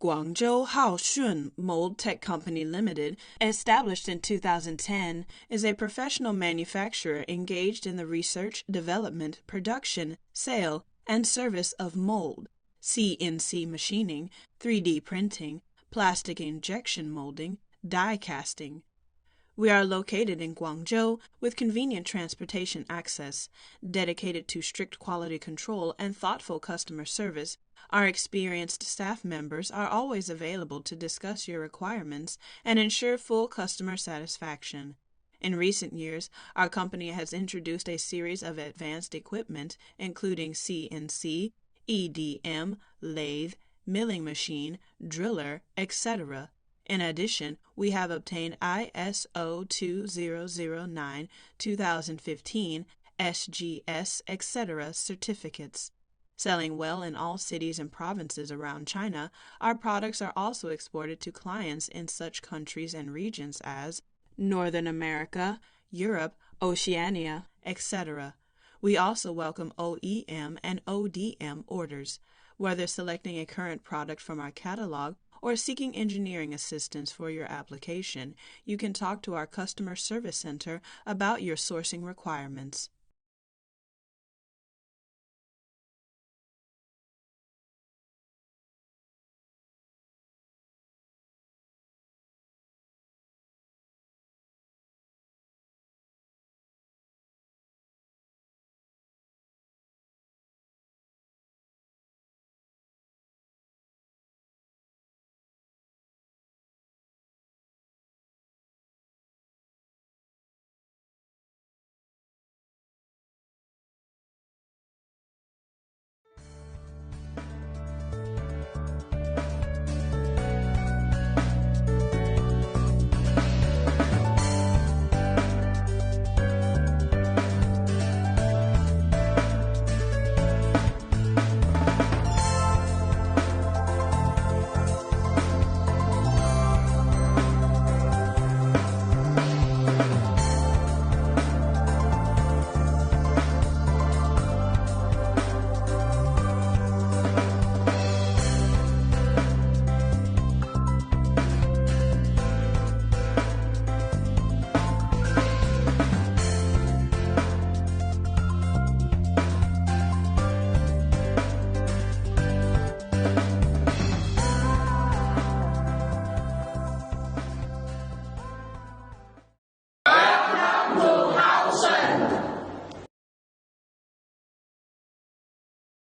Guangzhou Haoshun Mold Tech Company Limited, established in 2010, is a professional manufacturer engaged in the research, development, production, sale, and service of mold, CNC machining, 3D printing, plastic injection molding, die casting. We are located in Guangzhou with convenient transportation access, dedicated to strict quality control and thoughtful customer service. Our experienced staff members are always available to discuss your requirements and ensure full customer satisfaction. In recent years, our company has introduced a series of advanced equipment, including CNC, EDM, lathe, milling machine, driller, etc. In addition, we have obtained ISO 2009, 2015, SGS, etc. certificates. Selling well in all cities and provinces around China, our products are also exported to clients in such countries and regions as Northern America, Europe, Oceania, etc. We also welcome OEM and ODM orders. Whether selecting a current product from our catalog or seeking engineering assistance for your application, you can talk to our customer service center about your sourcing requirements.